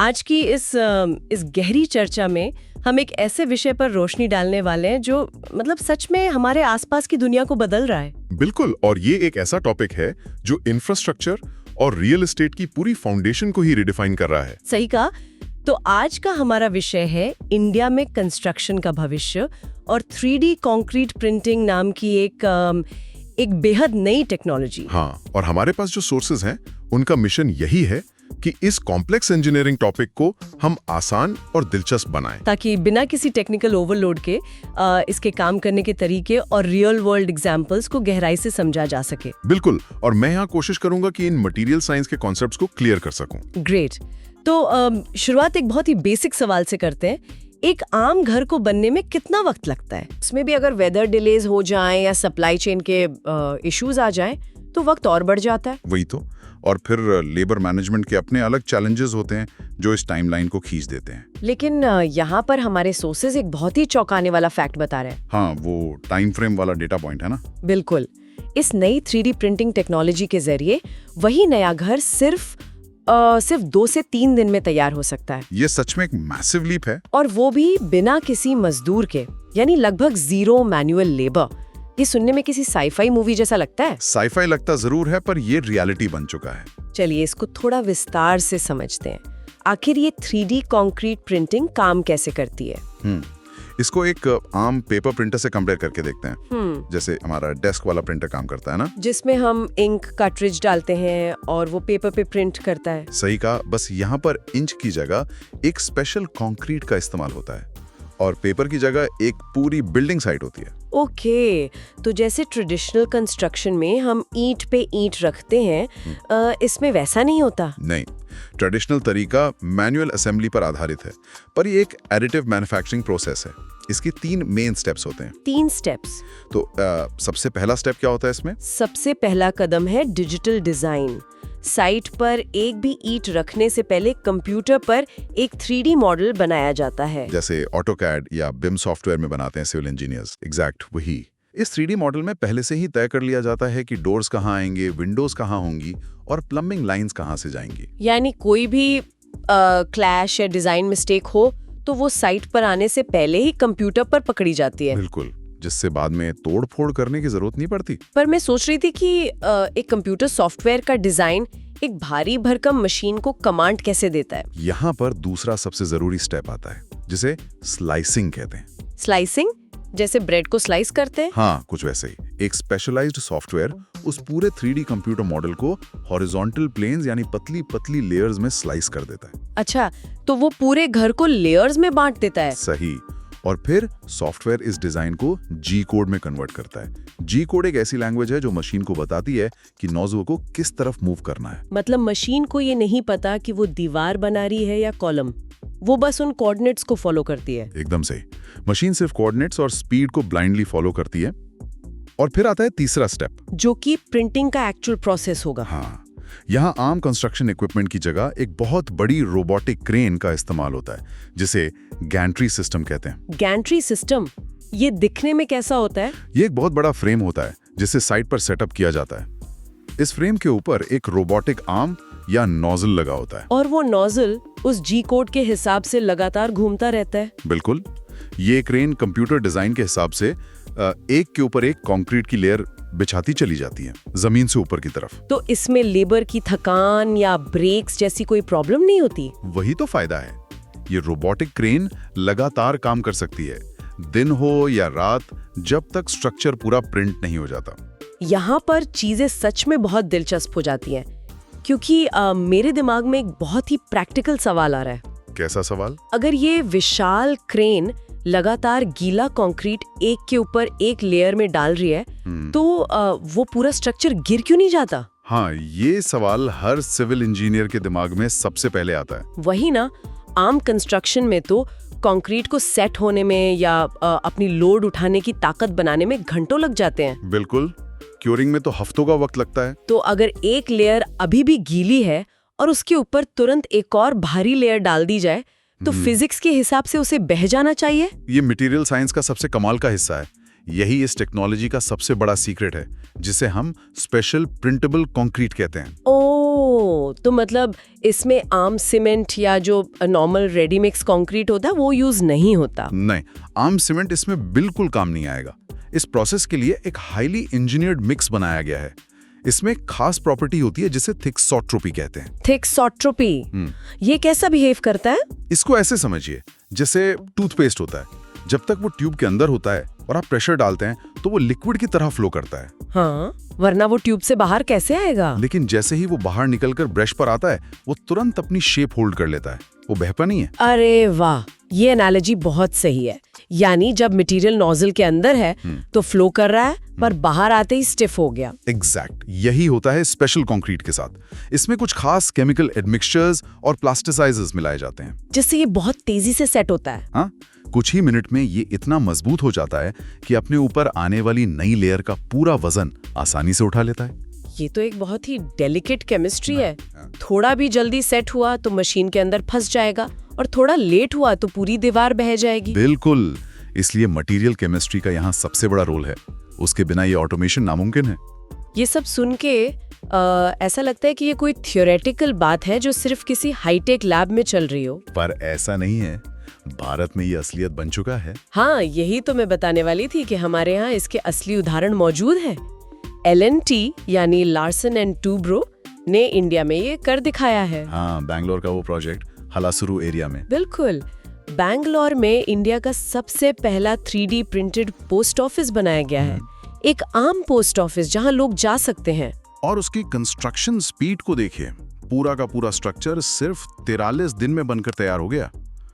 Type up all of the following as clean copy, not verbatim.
आज की इस गहरी चर्चा में हम एक ऐसे विषय पर रोशनी डालने वाले हैं जो मतलब सच में हमारे आसपास की दुनिया को बदल रहा है। बिल्कुल, और ये एक ऐसा टॉपिक है जो इंफ्रास्ट्रक्चर और रियल एस्टेट की पूरी फाउंडेशन को ही रिडिफाइन कर रहा है। सही कहा। तो आज का हमारा विषय है इंडिया में कंस्ट्रक्शन का भविष्य और 3D कंक्रीट प्रिंटिंग नाम की एक बेहद नई टेक्नोलॉजी। हाँ, और हमारे पास जो सोर्सेज हैं उनका मिशन यही है कि इस कॉम्प्लेक्स इंजीनियरिंग टॉपिक को हम आसान और दिलचस्प बनाएं, ताकि बिना किसी टेक्निकल ओवरलोड के इसके काम करने के तरीके और रियल वर्ल्ड एग्जांपल्स को गहराई से समझा जा सके। बिल्कुल, और मैं यहाँ कोशिश करूंगा कि इन मटेरियल साइंस के कॉन्सेप्ट्स को क्लियर कर सकूं। ग्रेट। तो शुरुआत एक बहुत ही बेसिक सवाल से करते हैं। एक आम घर को बनने में कितना वक्त लगता है? इसमें भी अगर वेदर डिलेज हो जाएं या सप्लाई चेन के इश्यूज आ जाएं तो वक्त और बढ़ जाता है। वही तो, और फिर लेबर मैनेजमेंट के अपने अलग चैलेंजेस होते हैं जो इस टाइमलाइन को खींच देते हैं। लेकिन यहाँ पर हमारे सोर्सेज एक बहुत ही चौंकाने वाला फैक्ट बता रहे हैं। हाँ, वो टाइम फ्रेम वाला डेटा पॉइंट है ना। बिल्कुल, इस नई 3D प्रिंटिंग टेक्नोलॉजी के जरिए वही नया घर सिर्फ 2 से 3 दिन में तैयार हो सकता है। ये सच में एक मैसिव लीप है। और वो भी बिना किसी मजदूर के, यानी लगभग जीरो मैनुअल लेबर। ये सुनने में किसी साईफाई मूवी जैसा लगता है। साईफाई लगता जरूर है, पर ये रियलिटी बन चुका है। चलिए इसको थोड़ा विस्तार से समझते हैं। आखिर ये 3D कंक्रीट प्रिंटिंग काम कैसे करती है? इसको एक आम पेपर प्रिंटर से कंपेयर करके देखते हैं। जैसे हमारा डेस्क वाला प्रिंटर काम करता है ना, जिसमें हम इंक कार्ट्रिज डालते हैं और वो पेपर पे प्रिंट करता है। सही कहा। बस यहाँ पर इंच की जगह एक स्पेशल कंक्रीट का इस्तेमाल होता है और पेपर की जगह एक पूरी बिल्डिंग साइट होती है। ओके, तो जैसे ट्रेडिशनल कंस्ट्रक्शन में हम ईंट पे ईंट रखते हैं, इसमें वैसा नहीं होता। नहीं, ट्रेडिशनल तरीका मैनुअल असेंबली पर आधारित है, पर ये एक एडिटिव मैन्युफैक्चरिंग प्रोसेस है। इसके 3 मेन स्टेप्स होते हैं। 3 स्टेप्स? तो सबसे पहला स्टेप क्या होता है इसमें? सबसे पहला कदम है डिजिटल डिजाइन। साइट पर एक भी ईंट रखने से पहले कंप्यूटर पर एक 3D मॉडल बनाया जाता है, जैसे ऑटोकैड या बिम सॉफ्टवेयर में बनाते हैं सिविल इंजीनियर्स। एग्जैक्ट वही। इस 3D मॉडल में पहले से ही तय कर लिया जाता है कि डोर्स कहाँ आएंगे, विंडोज कहाँ होंगी और प्लम्बिंग लाइंस कहाँ से जाएंगी। यानी कोई भी क्लैश या डिजाइन मिस्टेक हो तो वो साइट पर आने से पहले ही कंप्यूटर पर पकड़ी जाती है। बिल्कुल, जिससे बाद में तोड़ फोड़ करने की जरूरत नहीं पड़ती। पर मैं सोच रही थी कि एक कंप्यूटर सॉफ्टवेयर का डिजाइन एक भारी भरकम मशीन को कमांड कैसे देता है? यहाँ पर दूसरा सबसे जरूरी स्टेप आता है, जिसे स्लाइसिंग कहते हैं। स्लाइसिंग? जैसे ब्रेड को स्लाइस करते हैं? हाँ, कुछ वैसे ही। एक स्पेशलाइज्ड सॉफ्टवेयर उस पूरे 3D कंप्यूटर मॉडल को हॉरिजॉन्टल प्लेन्स यानी पतली पतली लेयर्स में स्लाइस कर देता है। अच्छा, तो वो पूरे घर को लेयर्स में बांट देता है? सही। और फिर सॉफ्टवेयर इस डिजाइन को जी कोड में कन्वर्ट करता है। जी कोड एक ऐसी लैंग्वेज है जो मशीन को बताती है कि नोजल को किस तरफ मूव करना है। मतलब मशीन को ये नहीं पता कि वो दीवार बना रही है या कॉलम, वो बस उन कोऑर्डिनेट्स को फॉलो करती है। एकदम सही। मशीन सिर्फ कोऑर्डिनेट्स और स्पीड को ब्लाइंडली फॉलो करती है। और फिर आता है तीसरा स्टेप, जो कि प्रिंटिंग का एक्चुअल प्रोसेस होगा। हाँ, यहाँ आम कंस्ट्रक्शन इक्विपमेंट की जगह एक बहुत बड़ी रोबोटिक क्रेन का इस्तेमाल होता है, जिसे गैंट्री सिस्टम कहते हैं। Gentry system? ये दिखने में कैसा होता है? ये एक बहुत बड़ा फ्रेम होता है जिसे साइट पर सेटअप किया जाता है। इस फ्रेम के ऊपर एक रोबोटिक आर्म या नोजल लगा होता है, और वो नोजल उस जी कोड के हिसाब से लगातार घूमता रहता है। बिल्कुल। ये क्रेन कंप्यूटर डिजाइन के हिसाब से एक के ऊपर एक कंक्रीट की लेयर बिछाती चली जाती है, जमीन से ऊपर की तरफ। तो इसमें लेबर की थकान या ब्रेक्स जैसी कोई प्रॉब्लम नहीं होती? वही तो फायदा है। ये रोबोटिक क्रेन लगातार काम कर सकती है, दिन हो या रात, जब तक स्ट्रक्चर पूरा प्रिंट नहीं हो जाता। यहाँ पर चीजें सच में बहुत दिलचस्प हो जाती हैं, क्योंकि मेरे दिमाग में एक बहुत ही प्रैक्टिकल सवाल आ रहा है। कैसा सवाल? अगर ये विशाल क्रेन लगातार गीला कंक्रीट एक के ऊपर एक लेयर में डाल रही है, तो वो पूरा स्ट्रक्चर गिर क्यों नहीं जाता? हाँ, ये सवाल हर सिविल इंजीनियर के दिमाग में सबसे पहले आता है। वही ना, आम कंस्ट्रक्शन में तो कंक्रीट को सेट होने में या अपनी लोड उठाने की ताकत बनाने में घंटों लग जाते हैं। बिल्कुल, क्यूरिंग में तो हफ्तों का वक्त लगता है। तो अगर एक लेयर अभी भी गीली है और उसके ऊपर तुरंत एक और भारी लेयर डाल दी जाए, तो फिजिक्स के हिसाब से उसे बह जाना चाहिए। ये मटेरियल साइंस का सबसे कमाल का हिस्सा है। यही इस टेक्नोलॉजी का सबसे बड़ा सीक्रेट है, जिसे हम स्पेशल प्रिंटेबल कंक्रीट कहते हैं। ओ, तो मतलब इसमें आम सीमेंट या जो नॉर्मल रेडीमिक्स कंक्रीट होता है वो यूज नहीं होता? नहीं, आम सीमेंट इसमें बिल्कुल काम नहीं आएगा। इस प्रोसेस के लिए एक हाईली इंजीनियर्ड मिक्स बनाया गया है। इसमें खास प्रॉपर्टी होती है जिसे थिक्सॉट्रोपी कहते हैं। थिक्सॉट्रोपी, ये कैसा बिहेव करता है? इसको ऐसे समझिए जैसे टूथपेस्ट होता है, जब तक वो ट्यूब के अंदर होता है और आप प्रेशर डालते हैं तो वो लिक्विड की तरह फ्लो करता है। हाँ, वरना वो ट्यूब से बाहर कैसे आएगा? लेकिन जैसे ही वो बाहर निकलकर ब्रश पर आता है, वो तुरंत अपनी शेप होल्ड कर लेता है, वो बहता नहीं है। अरे वाह, ये एनालॉजी बहुत सही है। यानी जब मटेरियल नोजल के अंदर है तो फ्लो कर रहा है, पर बाहर आते ही स्टिफ हो गया। एग्जैक्ट, यही होता है स्पेशल कंक्रीट के साथ। इसमें कुछ खास केमिकल एडमिक्सचर्स और प्लास्टिसाइजर्स मिलाए जाते हैं, जिससे ये बहुत तेजी से सेट होता है। हाँ, कुछ ही मिनट में ये इतना मजबूत हो जाता है कि अपने ऊपर आने वाली नई लेयर का पूरा वजन आसानी से उठा लेता है। ये तो एक बहुत ही डेलिकेट केमिस्ट्री है। थोड़ा भी जल्दी सेट हुआ तो मशीन के अंदर फंस जाएगा, और थोड़ा लेट हुआ तो पूरी दीवार बह जाएगी। बिल्कुल, इसलिए मटेरियल केमिस्ट्री का यहाँ सबसे बड़ा रोल है। उसके बिना ये ऑटोमेशन नामुमकिन है। ये सब सुन के ऐसा लगता है कि ये कोई थियोरेटिकल बात है जो सिर्फ किसी हाईटेक लैब में चल रही हो। पर ऐसा नहीं है, भारत में ये असलियत बन चुका है। हाँ, यही तो मैं बताने वाली थी कि हमारे यहाँ इसके असली उदाहरण मौजूद हैं। L&T यानी लार्सन एंड टूब्रो ने इंडिया में ये कर दिखाया है। हाँ, बैंगलोर का वो प्रोजेक्ट हलासुरु एरिया में। बिल्कुल, बैंगलोर में इंडिया का सबसे पहला 3D प्रिंटेड पोस्ट ऑफिस बनाया गया है। एक आम पोस्ट ऑफिस जहां लोग जा सकते हैं। और उसकी कंस्ट्रक्शन स्पीड को देखिए, पूरा का पूरा स्ट्रक्चर सिर्फ 43 दिन में बनकर तैयार हो गया।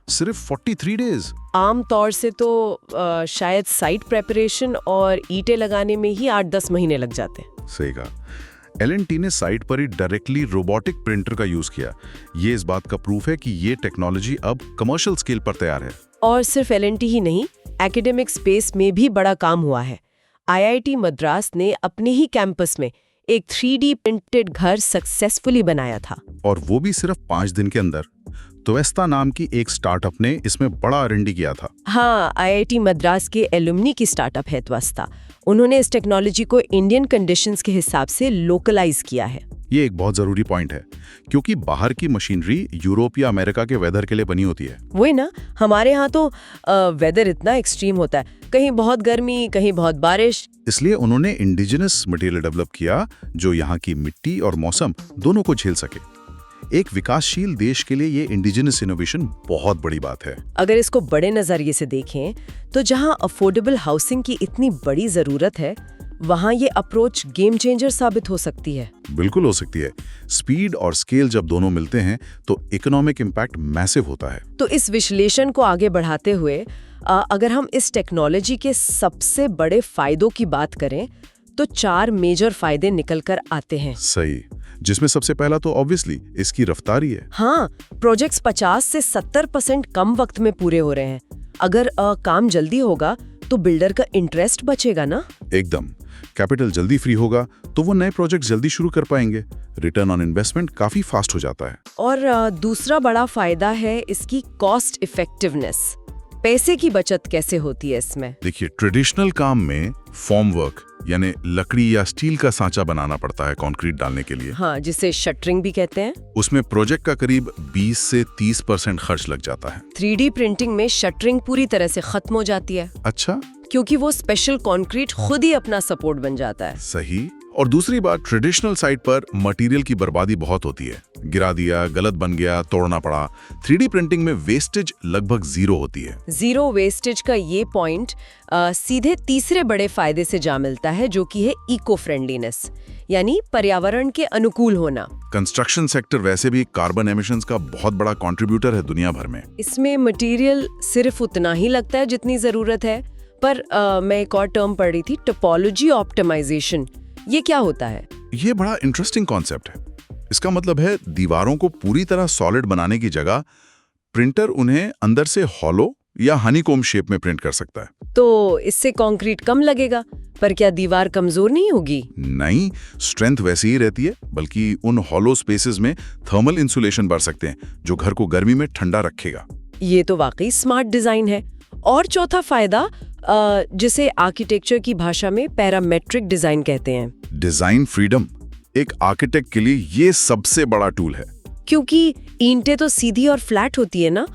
सिर्फ 43 डेज। आम तौर से तो शायद साइट प्रेपरेशन और ईंटें लगाने में ही 8-10 महीने लग जाते हैं। सही कहा। L&T ने साइट पर ही डायरेक्टली रोबोटिक प्रिंटर का यूज किया। ये इस बात का प्रूफ है कि ये टेक्नोलॉजी अब कमर्शियल स्केल पर तैयार है। और सिर्फ L&T ही नहीं, एकेडमिक स्पेस में भी बड़ा काम हुआ है। IIT मद्रास ने अपने ही कैंपस में एक 3D प्रिंटेड घर सक्सेसफुली बनाया था। और वो भी सिर्फ 5 दिन के अंदर। त्वेस्ता नाम की एक स्टार्टअप ने इसमें बड़ा R&D किया था। हाँ, IIT मद्रास के एलुमनी की स्टार्टअप है त्वेस्ता। उन्होंने इस टेक्नोलॉजी को इंडियन कंडीशंस के हिसाब से लोकलाइज किया है। ये एक बहुत जरूरी पॉइंट है, क्योंकि बाहर की मशीनरी यूरोप या अमेरिका के वेदर के लिए बनी होती है। वही ना, हमारे यहाँ तो वेदर इतना एक्सट्रीम होता है, कहीं बहुत गर्मी, कहीं बहुत बारिश। इसलिए उन्होंने इंडिजिनस मटेरियल डेवलप किया जो यहाँ की मिट्टी और मौसम दोनों को झेल सके। एक विकासशील देश के लिए ये इंडिजिनस इनोवेशन बहुत बड़ी बात है। अगर इसको बड़े नजरिए से देखें तो जहाँ अफोर्डेबल हाउसिंग की इतनी बड़ी जरूरत है, वहाँ ये अप्रोच गेम चेंजर साबित हो सकती है। बिल्कुल हो सकती है। स्पीड और स्केल जब दोनों मिलते हैं तो इकोनॉमिक इम्पैक्ट मैसिव होता है। तो इस विश्लेषण को आगे बढ़ाते हुए अगर हम इस टेक्नोलॉजी के सबसे बड़े फायदों की बात करें तो 4 मेजर फायदे निकल कर आते हैं। सही, जिसमें सबसे पहला तो ऑब्वियसली इसकी रफ्तारी है। हाँ, प्रोजेक्ट्स 50 से 70% कम वक्त में पूरे हो रहे हैं। अगर काम जल्दी होगा तो बिल्डर का इंटरेस्ट बचेगा ना। एकदम, कैपिटल जल्दी फ्री होगा तो वो नए प्रोजेक्ट जल्दी शुरू कर पाएंगे। रिटर्न ऑन इन्वेस्टमेंट काफी फास्ट हो जाता है। और दूसरा बड़ा फायदा है इसकी कॉस्ट इफेक्टिवनेस। पैसे की बचत कैसे होती है इसमें? देखिए, ट्रेडिशनल काम में फॉर्म वर्क यानी लकड़ी या स्टील का सांचा बनाना पड़ता है कंक्रीट डालने के लिए। हाँ, जिसे शटरिंग भी कहते हैं। उसमें प्रोजेक्ट का करीब 20 से 30% खर्च लग जाता है। 3D प्रिंटिंग में शटरिंग पूरी तरह से खत्म हो जाती है। अच्छा, क्योंकि वो स्पेशल कंक्रीट खुद ही अपना सपोर्ट बन जाता है। सही। और दूसरी बात, ट्रेडिशनल साइट पर मटेरियल की बर्बादी बहुत होती है। गिरा दिया, गलत बन गया, तोड़ना पड़ा। 3D प्रिंटिंग में वेस्टेज लगभग 0 होती है। जीरो वेस्टेज का ये पॉइंट सीधे तीसरे बड़े फायदे से जा मिलता है, जो कि है इको फ्रेंडलीनेस, यानी पर्यावरण के अनुकूल होना। कंस्ट्रक्शन सेक्टर वैसे भी कार्बन एमिशंस का बहुत बड़ा कंट्रीब्यूटर है दुनिया भर में। इसमें मटेरियल सिर्फ उतना ही लगता है जितनी जरूरत है। पर मैं एक और टर्म पढ़ रही थी, टोपोलॉजी ऑप्टिमाइजेशन। ये क्या होता है? ये बड़ा इंटरेस्टिंग कॉन्सेप्ट है। इसका मतलब है दीवारों को पूरी तरह सॉलिड बनाने की जगह प्रिंटर उन्हें अंदर से हॉलो या हनीकोम शेप में प्रिंट कर सकता है। तो इससे कंक्रीट कम लगेगा, पर क्या दीवार कमजोर नहीं होगी? नहीं, स्ट्रेंथ वैसी ही रहती है, बल्कि उन हॉलो स्पेसेस में थर्मल इंसुलेशन बढ़ सकते हैं जो घर को गर्मी में ठंडा रखेगा। ये तो वाकई स्मार्ट डिजाइन है। और चौथा फायदा, जिसे आर्किटेक्चर की भाषा में पैरामेट्रिक डिजाइन कहते हैं। डिजाइन फ्रीडम एक आर्किटेक्ट के लिए ये सबसे बड़ा टूल है। क्योंकि ईंटें तो सीधी और फ्लैट होती है ना,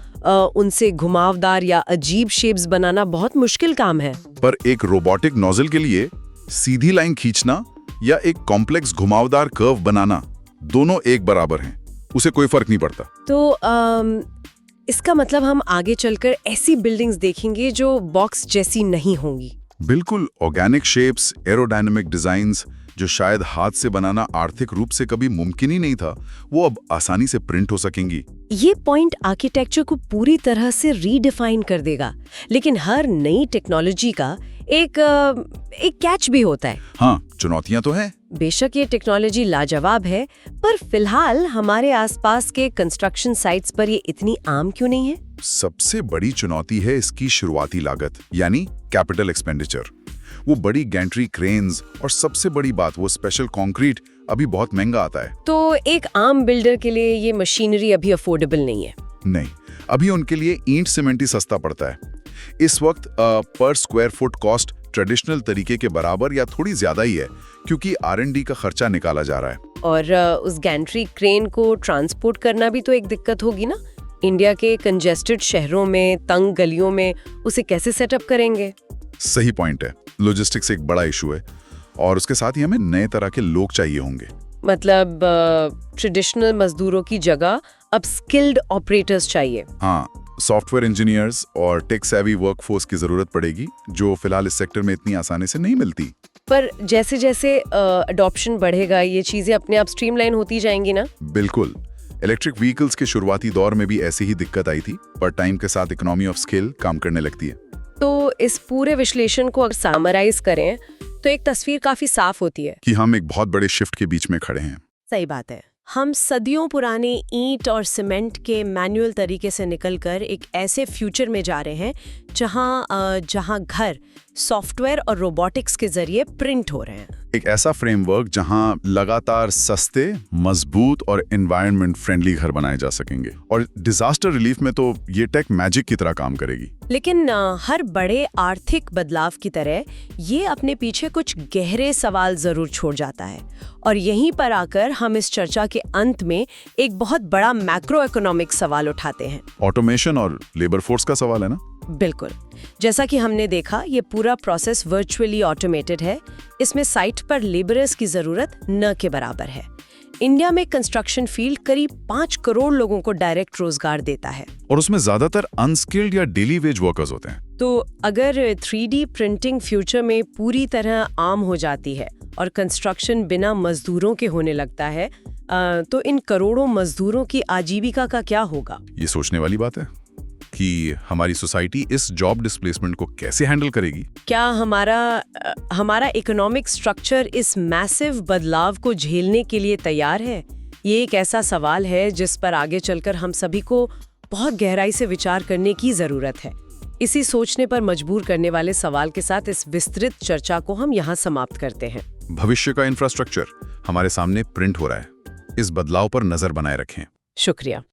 उनसे घुमावदार या अजीब शेप्स बनाना बहुत मुश्किल काम है। पर एक रोबोटिक नोजल के लिए सीधी लाइन खींचना या एक कॉम्प्लेक्स घुमावदार कर्व बनाना, दोनों एक बराबर हैं, उसे कोई फर्क नहीं पड़ता। तो इसका मतलब हम आगे चलकर ऐसी बिल्डिंग्स देखेंगे जो बॉक्स जैसी नहीं होंगी। बिल्कुल, ऑर्गेनिक शेप्स, एरोडायनेमिक डिजाइन्स जो शायद हाथ से बनाना आर्थिक रूप से कभी मुमकिन ही नहीं था, वो अब आसानी से प्रिंट हो सकेंगी। ये पॉइंट आर्किटेक्चर को पूरी तरह से रीडिफाइन कर देगा। लेकिन हर नई टेक्नोलॉजी का एक कैच भी होता है। हाँ, चुनौतियां तो हैं। बेशक ये टेक्नोलॉजी लाजवाब है, पर फिलहाल हमारे आसपास के कंस्ट्रक्शन साइट्स पर ये इतनी आम क्यों नहीं है? सबसे बड़ी चुनौती है इसकी शुरुआती लागत, यानी कैपिटल एक्सपेंडिचर। वो बड़ी गैंट्री क्रेन्स और सबसे बड़ी बात, वो स्पेशल कंक्रीट अभी बहुत महंगा आता है। तो एक आम बिल्डर के लिए ये मशीनरी अभी अफोर्डेबल नहीं है। नहीं, अभी उनके लिए ईंट सीमेंट ही सस्ता पड़ता है। इस वक्त पर स्क्वायर फुट कॉस्ट ट्रेडिशनल तरीके के बराबर या थोड़ी ज्यादा ही है, क्योंकि R&D का खर्चा निकाला जा रहा है। और उस गैंट्री क्रेन को ट्रांसपोर्ट करना भी तो एक दिक्कत होगी ना। इंडिया के कंजेस्टेड शहरों में, तंग गलियों में उसे कैसे सेटअप करेंगे? सही पॉइंट है, लॉजिस्टिक्स एक बड़ा इशू है, और उसके साथ ही हमें नए तरह के लोग चाहिए होंगे। मतलब ट्रेडिशनल मजदूरों की जगह अब स्किल्ड ऑपरेटर्स चाहिए। हाँ, सॉफ्टवेयर इंजीनियर्स और टेक सेवी वर्कफोर्स की जरूरत पड़ेगी, जो फिलहाल इस सेक्टर में इतनी आसानी से नहीं मिलती। पर जैसे जैसे अडॉप्शन बढ़ेगा, ये चीजें अपने आप स्ट्रीमलाइन होती जाएंगी ना? बिल्कुल। इलेक्ट्रिक व्हीकल्स के शुरुआती दौर में भी ऐसी ही दिक्कत आई थी, पर टाइम के साथ इकोनॉमी ऑफ स्केल काम करने लगती है। तो इस पूरे विश्लेषण को अगर समराइज करें तो एक तस्वीर काफी साफ होती है कि हम एक बहुत बड़े शिफ्ट के बीच में खड़े हैं। सही बात है। हम सदियों पुराने ईंट और सीमेंट के मैनुअल तरीके से निकलकर एक ऐसे फ्यूचर में जा रहे हैं जहां घर सॉफ्टवेयर और रोबोटिक्स के जरिए प्रिंट हो रहे हैं। एक ऐसा फ्रेमवर्क जहां लगातार सस्ते, मजबूत और एनवायरनमेंट फ्रेंडली घर बनाए जा सकेंगे, और डिजास्टर रिलीफ में तो ये टेक मैजिक की तरह काम करेगी। लेकिन हर बड़े आर्थिक बदलाव की तरह ये अपने पीछे कुछ गहरे सवाल जरूर छोड़ जाता है, और यहीं पर आकर हम इस चर्चा के अंत में एक बहुत बड़ा मैक्रो इकोनॉमिक सवाल उठाते हैं। ऑटोमेशन और लेबर फोर्स का सवाल है ना? बिल्कुल। जैसा कि हमने देखा, ये पूरा प्रोसेस वर्चुअली ऑटोमेटेड है। इसमें साइट पर लेबरर्स की जरूरत न के बराबर है। इंडिया में कंस्ट्रक्शन फील्ड करीब 5 करोड़ लोगों को डायरेक्ट रोजगार देता है, और उसमें ज्यादातर अनस्किल्ड या डेली वेज वर्कर्स होते हैं। तो अगर 3D प्रिंटिंग फ्यूचर में पूरी तरह आम हो जाती है और कंस्ट्रक्शन बिना मजदूरों के होने लगता है, तो इन करोड़ों मजदूरों की आजीविका का क्या होगा? ये सोचने वाली बात है कि हमारी सोसाइटी इस जॉब डिस्प्लेसमेंट को कैसे हैंडल करेगी। क्या हमारा इकोनॉमिक स्ट्रक्चर इस मैसिव बदलाव को झेलने के लिए तैयार है? ये एक ऐसा सवाल है जिस पर आगे चलकर हम सभी को बहुत गहराई से विचार करने की जरूरत है। इसी सोचने पर मजबूर करने वाले सवाल के साथ इस विस्तृत चर्चा को हम यहाँ समाप्त करते हैं। भविष्य का इंफ्रास्ट्रक्चर हमारे सामने प्रिंट हो रहा है। इस बदलाव पर नजर बनाए रखें। शुक्रिया।